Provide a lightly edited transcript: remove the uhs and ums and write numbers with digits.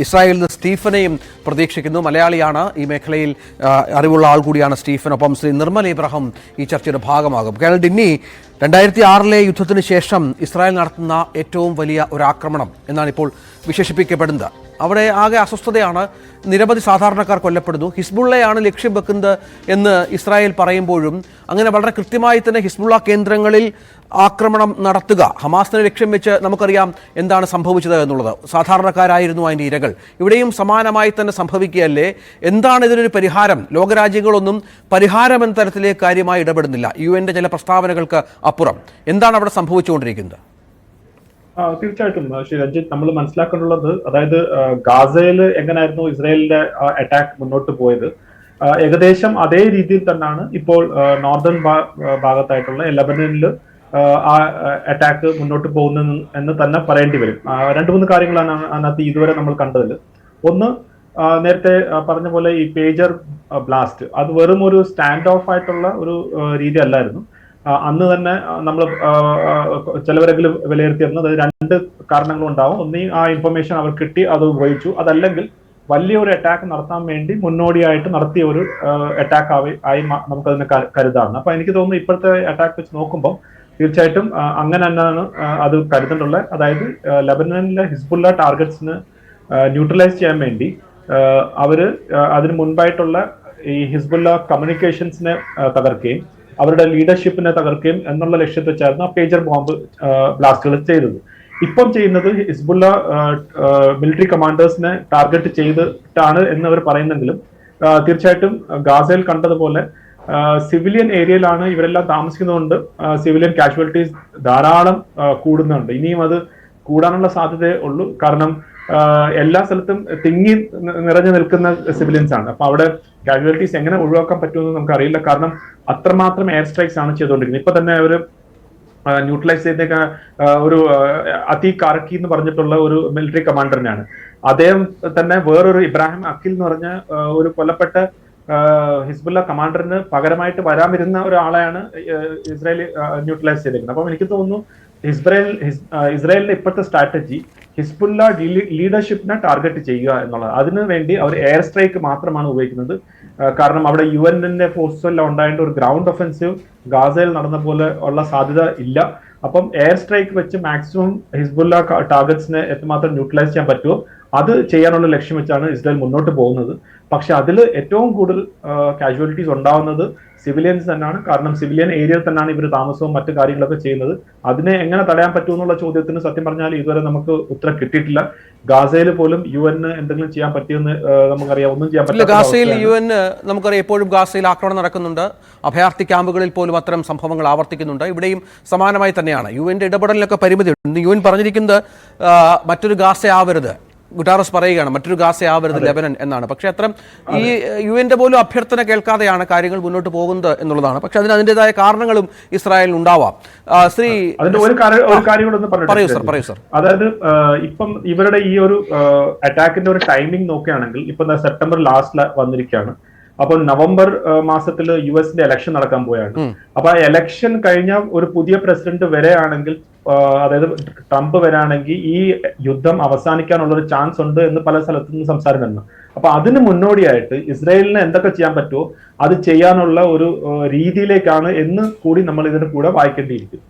ഇസ്രായേലിൽ നിന്ന് സ്റ്റീഫനെയും പ്രതീക്ഷിക്കുന്നു. മലയാളിയാണ്, ഈ മേഖലയിൽ അറിവുള്ള ആൾ കൂടിയാണ് സ്റ്റീഫൻ. ഒപ്പം ശ്രീ നിർമ്മൽ ഇബ്രാഹിം ഈ ചർച്ചയുടെ ഭാഗമാകും. കേരള ഡിന്നി, 2006 യുദ്ധത്തിന് ശേഷം ഇസ്രായേൽ നടത്തുന്ന ഏറ്റവും വലിയ ഒരു ആക്രമണം എന്നാണ് ഇപ്പോൾ വിശേഷിപ്പിക്കപ്പെടുന്നത്. അവിടെ ആകെ അസ്വസ്ഥതയാണ്. നിരവധി സാധാരണക്കാർ കൊല്ലപ്പെടുന്നു. ഹിസ്ബുള്ളയാണ് ലക്ഷ്യം വെക്കുന്നത് എന്ന് ഇസ്രായേൽ പറയുമ്പോഴും അങ്ങനെ വളരെ കൃത്യമായി തന്നെ ഹിസ്ബുള്ള കേന്ദ്രങ്ങളിൽ ആക്രമണം നടത്തുക, ഹമാസിനെ ലക്ഷ്യം വെച്ച് നമുക്കറിയാം എന്താണ് സംഭവിച്ചത് എന്നുള്ളത്. സാധാരണക്കാരായിരുന്നു അതിൻ്റെ ഇരകൾ. ഇവിടെയും സമാനമായി തന്നെ സംഭവിക്കുകയല്ലേ? എന്താണ് ഇതിനൊരു പരിഹാരം? ലോകരാജ്യങ്ങളൊന്നും പരിഹാരം എന്ന തരത്തിലേക്ക് കാര്യമായി ഇടപെടുന്നില്ല. UN ചില പ്രസ്താവനകൾക്ക് അപ്പുറം എന്താണ് അവിടെ സംഭവിച്ചുകൊണ്ടിരിക്കുന്നത്? തീർച്ചയായിട്ടും ശ്രീ രഞ്ജിത്ത്, നമ്മൾ മനസ്സിലാക്കേണ്ടുള്ളത്, അതായത് ഗാസയിൽ എങ്ങനെയായിരുന്നു ഇസ്രായേലിന്റെ അറ്റാക്ക് മുന്നോട്ട് പോയത്, ഏകദേശം അതേ രീതിയിൽ തന്നെയാണ് ഇപ്പോൾ നോർത്തേൺ ഭാഗത്തായിട്ടുള്ള ലെബനനിൽ ആ അറ്റാക്ക് മുന്നോട്ട് പോകുന്നത് എന്ന് തന്നെ പറയേണ്ടി വരും. 2-3 കാര്യങ്ങളാണ് അതിനകത്ത് ഇതുവരെ നമ്മൾ കണ്ടതിൽ. ഒന്ന്, നേരത്തെ പറഞ്ഞ പോലെ ഈ പേജർ ബ്ലാസ്റ്റ്, അത് വെറും ഒരു സ്റ്റാൻഡ് ഓഫ് ആയിട്ടുള്ള ഒരു രീതി അല്ലായിരുന്നു. അന്ന് തന്നെ നമ്മൾ ചിലവരെങ്കിലും വിലയിരുത്തിയിരുന്നത് 2 കാരണങ്ങളുണ്ടാവും. ഒന്നീ ആ ഇൻഫർമേഷൻ അവർ കിട്ടി, അത് ഉപയോഗിച്ചു. അതല്ലെങ്കിൽ വലിയൊരു അറ്റാക്ക് നടത്താൻ വേണ്ടി മുന്നോടിയായിട്ട് നടത്തിയ ഒരു അറ്റാക്ക് ആയി നമുക്കതിനെ കരുതാറുണ്ട്. അപ്പൊ എനിക്ക് തോന്നുന്നു ഇപ്പോഴത്തെ അറ്റാക്ക് വെച്ച് നോക്കുമ്പോൾ തീർച്ചയായിട്ടും അങ്ങനെ തന്നെയാണ് അത് കരുതേണ്ടുള്ളത്. അതായത് ലെബനനിലെ ഹിസ്ബുള്ള ടാർഗറ്റ്സിന് ന്യൂട്രലൈസ് ചെയ്യാൻ വേണ്ടി അവര് അതിന് മുൻപായിട്ടുള്ള ഈ ഹിസ്ബുള്ള കമ്മ്യൂണിക്കേഷൻസിനെ തകർക്കുകയും അവരുടെ ലീഡർഷിപ്പിനെ തകർക്കുകയും എന്നുള്ള ലക്ഷ്യത്തിൽ വെച്ചായിരുന്നു ആ പേജർ ബോംബ് ബ്ലാസ്റ്റുകൾ ചെയ്തത്. ഇപ്പം ചെയ്യുന്നത് ഹിസ്ബുള്ള മിലിറ്ററി കമാൻഡേഴ്സിനെ ടാർഗറ്റ് ചെയ്തിട്ടാണ് എന്ന് അവർ പറയുന്നെങ്കിലും തീർച്ചയായിട്ടും ഗാസയിൽ കണ്ടതുപോലെ സിവിലിയൻ ഏരിയയിലാണ് ഇവരെല്ലാം താമസിക്കുന്നതുകൊണ്ട് സിവിലിയൻ കാഷ്വാലിറ്റീസ് ധാരാളം കൂടുന്നുണ്ട്. ഇനിയും അത് കൂടാനുള്ള സാധ്യതയേ ഉള്ളൂ. കാരണം എല്ലാ സ്ഥലത്തും തിങ്ങി നിറഞ്ഞു നിൽക്കുന്ന സിവിലിയൻസ് ആണ്. അപ്പൊ അവിടെ കാഷ്വാലിറ്റീസ് എങ്ങനെ ഒഴിവാക്കാൻ പറ്റുമെന്ന് നമുക്ക് അറിയില്ല. കാരണം അത്രമാത്രം എയർ സ്ട്രൈക്സ് ആണ് ചെയ്തുകൊണ്ടിരിക്കുന്നത്. ഇപ്പൊ തന്നെ അവർ ന്യൂട്രലൈസ് ചെയ്ത ഒരു അതീഖ് കാർക്കി എന്ന് പറഞ്ഞിട്ടുള്ള ഒരു മിലിറ്ററി കമാൻഡറിനെയാണ്. അദ്ദേഹം തന്നെ വേറൊരു ഇബ്രാഹിം അഖിൽ എന്ന് പറഞ്ഞ ഒരു കൊല്ലപ്പെട്ട ഹിസ്ബുള്ള കമാൻഡറിന് പകരമായിട്ട് വരാമിരുന്ന ഒരാളെയാണ് ഇസ്രായേൽ ന്യൂട്രലൈസ് ചെയ്തിരിക്കുന്നത്. അപ്പം എനിക്ക് തോന്നുന്നു ഇസ്രായേലിന്റെ ഇപ്പോഴത്തെ സ്ട്രാറ്റജി ഹിസ്ബുള്ള ലീഡർഷിപ്പിനെ ടാർഗറ്റ് ചെയ്യുക എന്നുള്ളത്. അതിനു വേണ്ടി അവർ എയർ സ്ട്രൈക്ക് മാത്രമാണ് ഉപയോഗിക്കുന്നത്. കാരണം അവിടെ UN ഫോഴ്സസ് എല്ലാം ഉണ്ടായിട്ട് ഒരു ഗ്രൗണ്ട് ഒഫൻസീവ് ഗാസയിൽ നടന്ന പോലെ ഉള്ള സാധ്യത ഇല്ല. അപ്പം എയർ സ്ട്രൈക്ക് വെച്ച് മാക്സിമം ഹിസ്ബുള്ള ടാർഗറ്റ്സിനെ എത്രമാത്രം ന്യൂട്രലൈസ് ചെയ്യാൻ പറ്റുമോ അത് ചെയ്യാനുള്ള ലക്ഷ്യം വെച്ചാണ് ഇസ്രായേൽ മുന്നോട്ട് പോകുന്നത്. പക്ഷെ അതിൽ ഏറ്റവും കൂടുതൽ കാഷ്വാലിറ്റീസ് ഉണ്ടാവുന്നത് സിവിലിയൻസ് തന്നെയാണ്. കാരണം സിവിലിയൻ ഏരിയയിൽ തന്നെയാണ് ഇവർ താമസവും മറ്റു കാര്യങ്ങളൊക്കെ ചെയ്യുന്നത്. അതിനെ എങ്ങനെ തടയാൻ പറ്റുമെന്നുള്ള ചോദ്യത്തിന് സത്യം പറഞ്ഞാൽ ഇതുവരെ നമുക്ക് ഉത്തരം കിട്ടിയിട്ടില്ല. ഗാസയിൽ പോലും UN എന്തെങ്കിലും ചെയ്യാൻ പറ്റിയെന്ന് നമുക്കറിയാം, ഒന്നും ചെയ്യാൻ പറ്റില്ല. ഗാസയിൽ UN നമുക്കറിയാം എപ്പോഴും ഗാസയിൽ ആക്രമണം നടക്കുന്നുണ്ട്. അഭയാർത്ഥി ക്യാമ്പുകളിൽ പോലും അത്തരം സംഭവങ്ങൾ ആവർത്തിക്കുന്നുണ്ട്. ഇവിടെയും സമാനമായി തന്നെയാണ്. UN ഇടപെടലിനൊക്കെ പരിമിതിയുണ്ട്. UN പറഞ്ഞിരിക്കുന്നത് മറ്റൊരു ഗാസ ആവരുത്, ഗുട്ടാറസ് പറയുകയാണ്, മറ്റൊരു ഗാസ ആവരുത് ലെബനൻ എന്നാണ്. പക്ഷെ അത്തരം ഈ UN പോലും അഭ്യർത്ഥന കേൾക്കാതെയാണ് കാര്യങ്ങൾ മുന്നോട്ട് പോകുന്നത് എന്നുള്ളതാണ്. പക്ഷെ അതിൻ്റെതായ കാരണങ്ങളും ഇസ്രായേലിന് ഉണ്ടാവാം. ശ്രീ പറയൂ സർ. അതായത് ഇപ്പം ഇവരുടെ ഈ ഒരു അറ്റാക്കിന്റെ ഒരു ടൈമിംഗ് നോക്കുകയാണെങ്കിൽ ഇപ്പൊ സെപ്റ്റംബർ ലാസ്റ്റ് വന്നിരിക്കുകയാണ്. അപ്പോൾ നവംബർ മാസത്തിൽ US ഇലക്ഷൻ നടക്കാൻ പോയാണ്. അപ്പൊ ആ എലക്ഷൻ കഴിഞ്ഞ ഒരു പുതിയ പ്രസിഡന്റ് വരെയാണെങ്കിൽ, അതായത് ട്രംപ് വരാണെങ്കിൽ ഈ യുദ്ധം അവസാനിക്കാനുള്ള ഒരു ചാൻസ് ഉണ്ട് എന്ന് പല സ്ഥലത്തു നിന്ന് സംസാരം വരുന്നു. അപ്പൊ അതിന് മുന്നോടിയായിട്ട് ഇസ്രായേലിന് എന്തൊക്കെ ചെയ്യാൻ പറ്റുമോ അത് ചെയ്യാനുള്ള ഒരു രീതിയിലേക്കാണ് എന്ന് കൂടി നമ്മൾ ഇതിന് കൂടെ വായിക്കേണ്ടിയിരിക്കും.